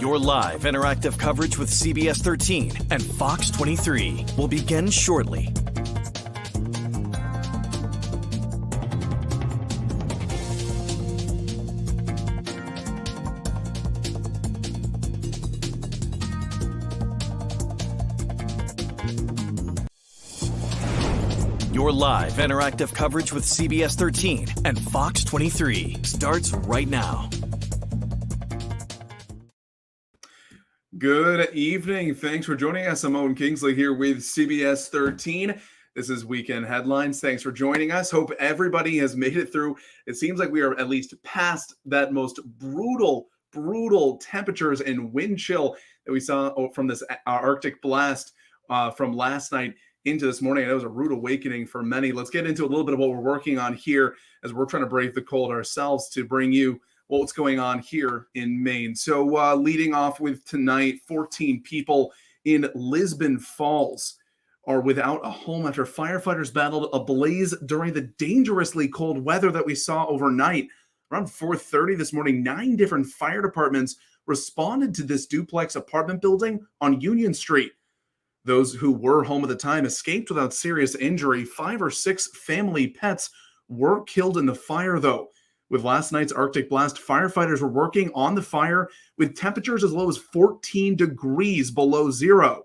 Your live interactive coverage with CBS 13 and Fox 23 will begin shortly. Your live interactive coverage with CBS 13 and Fox 23 starts right now. Good evening. Thanks for joining us. I'm Owen Kingsley here with CBS 13. This is Weekend Headlines. Thanks for joining us. Hope everybody has made it through. It seems like we are at least past that most brutal temperatures and wind chill that we saw from this Arctic blast from last night into this morning. It was a rude awakening for many. Let's get into a little bit of what we're working on here as we're trying to brave the cold ourselves to bring you what's going on here in Maine. So leading off with tonight, 14 people in Lisbon Falls are without a home after firefighters battled a blaze during the dangerously cold weather that we saw overnight. Around 4:30 this morning, 9 different fire departments responded to this duplex apartment building on Union Street. Those who were home at the time escaped without serious injury. 5 or 6 family pets were killed in the fire, though. With last night's Arctic blast, firefighters were working on the fire with temperatures as low as 14 degrees below zero.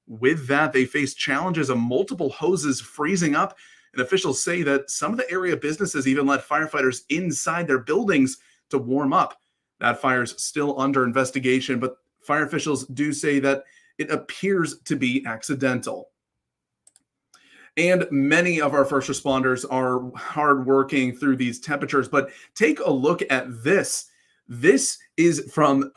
With that, they faced challenges of multiple hoses freezing up, and officials say that some of the area businesses even let firefighters inside their buildings to warm up. That fire's still under investigation, but fire officials do say that it appears to be accidental. And many of our first responders are hardworking through these temperatures, but take a look at this. This is from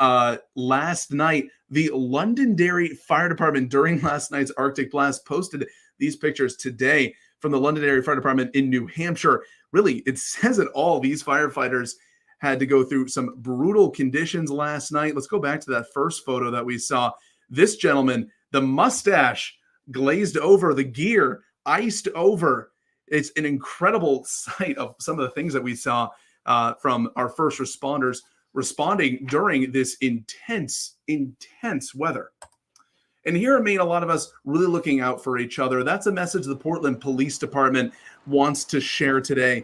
last night. The Londonderry Fire Department during last night's Arctic blast posted these pictures today from the Londonderry Fire Department in New Hampshire. Really, it says it all. These firefighters had to go through some brutal conditions last night. Let's go back to that first photo that we saw. This gentleman, the mustache glazed over, the gear iced over. It's an incredible sight of some of the things that we saw from our first responders responding during this intense weather. And here in Maine, a lot of us really looking out for each other. That's a message the Portland Police Department wants to share today.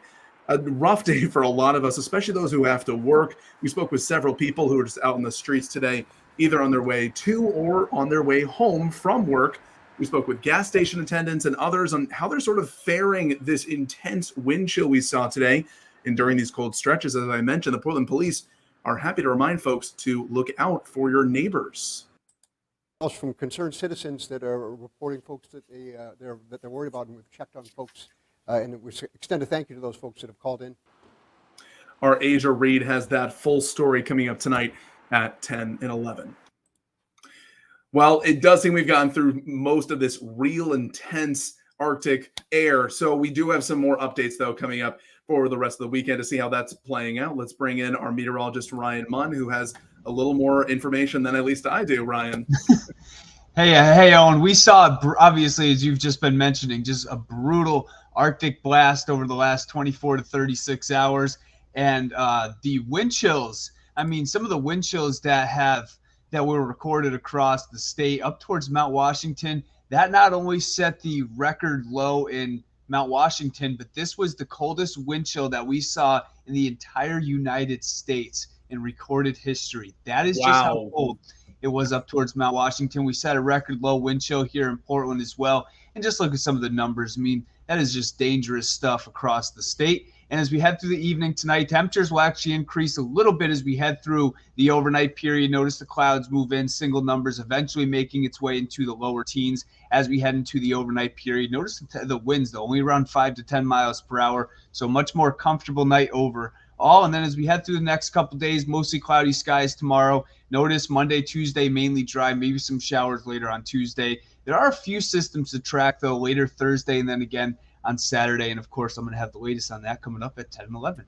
A rough day for a lot of us, especially those who have to work. We spoke with several people who are just out in the streets today, either on their way to or on their way home from work. We spoke with gas station attendants and others on how they're sort of faring this intense wind chill we saw today. And during these cold stretches, as I mentioned, the Portland police are happy to remind folks to look out for your neighbors. From concerned citizens that are reporting folks that they're worried about, and we've checked on folks, and we extend a thank you to those folks that have called in. Our Asia Reed has that full story coming up tonight at 10 and 11. Well, it does seem we've gotten through most of this real intense Arctic air. So we do have some more updates, though, coming up for the rest of the weekend to see how that's playing out. Let's bring in our meteorologist, Ryan Munn, who has a little more information than at least I do, Ryan. Hey, Owen. We saw, obviously, as you've just been mentioning, just a brutal Arctic blast over the last 24 to 36 hours. And the wind chills, I mean, some of the wind chills that were recorded across the state up towards Mount Washington, that not only set the record low in Mount Washington, but this was the coldest wind chill that we saw in the entire United States in recorded history. That is just how cold it was up towards Mount Washington. We set a record low wind chill here in Portland as well. And just look at some of the numbers. I mean, that is just dangerous stuff across the state. And as we head through the evening tonight, temperatures will actually increase a little bit as we head through the overnight period. Notice the clouds move in, single numbers, eventually making its way into the lower teens as we head into the overnight period. Notice the winds, though, only around 5 to 10 miles per hour. So much more comfortable night overall. And then as we head through the next couple days, mostly cloudy skies tomorrow. Notice Monday, Tuesday, mainly dry, maybe some showers later on Tuesday. There are a few systems to track, though, later Thursday and then again on Saturday. And, of course, I'm going to have the latest on that coming up at 10 and 11.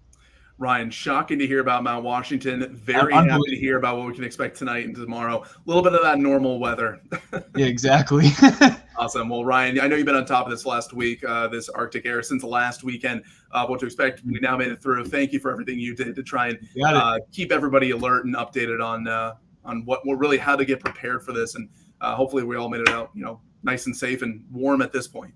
Ryan, shocking to hear about Mount Washington. Very happy to hear about what we can expect tonight and tomorrow. A little bit of that normal weather. Yeah, exactly. Awesome. Well, Ryan, I know you've been on top of this last week, this Arctic air since the last weekend. What to expect? We now made it through. Thank you for everything you did to try and keep everybody alert and updated on what really how to get prepared for this, and hopefully we all made it out, nice and safe and warm at this point.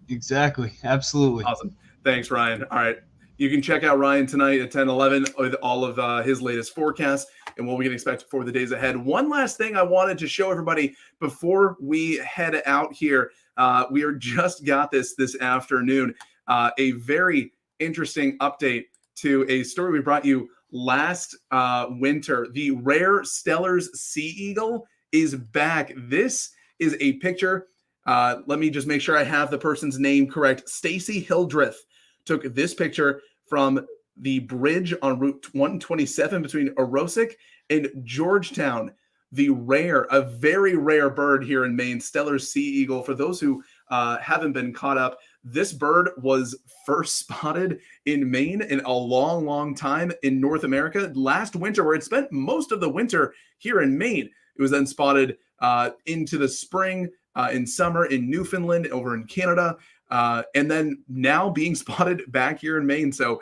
Exactly. Absolutely. Awesome. Thanks, Ryan. All right. You can check out Ryan tonight at 10:11 with all of his latest forecasts and what we can expect for the days ahead. One last thing I wanted to show everybody before we head out here. We just got this afternoon. A very interesting update to a story we brought you last winter. The rare Steller's sea eagle is back. This is a picture. Let me just make sure I have the person's name correct. Stacy Hildreth took this picture from the bridge on Route 127 between Arosic and Georgetown. A very rare bird here in Maine, Steller's sea eagle. For those who haven't been caught up, this bird was first spotted in Maine in a long, long time in North America last winter, where it spent most of the winter here in Maine. It was then spotted into the spring, in summer in Newfoundland, over in Canada, and then now being spotted back here in Maine. So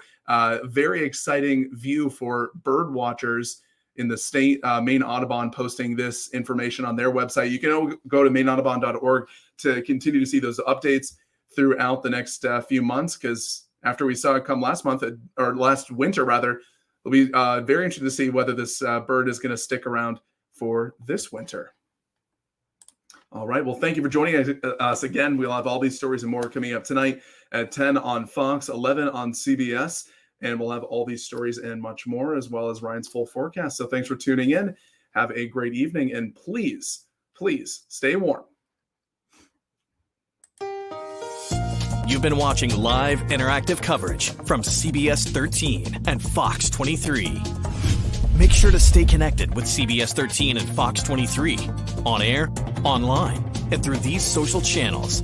very exciting view for bird watchers in the state. Maine Audubon posting this information on their website. You can go to maineaudubon.org to continue to see those updates throughout the next few months, because after we saw it come last winter rather, it'll be very interesting to see whether this bird is going to stick around for this winter. All right. Well, thank you for joining us again. We'll have all these stories and more coming up tonight at 10 on Fox, 11 on CBS, and we'll have all these stories and much more, as well as Ryan's full forecast. So thanks for tuning in. Have a great evening, and please, please stay warm. You've been watching live interactive coverage from CBS 13 and Fox 23. Make sure to stay connected with CBS 13 and Fox 23 on air, online, and through these social channels.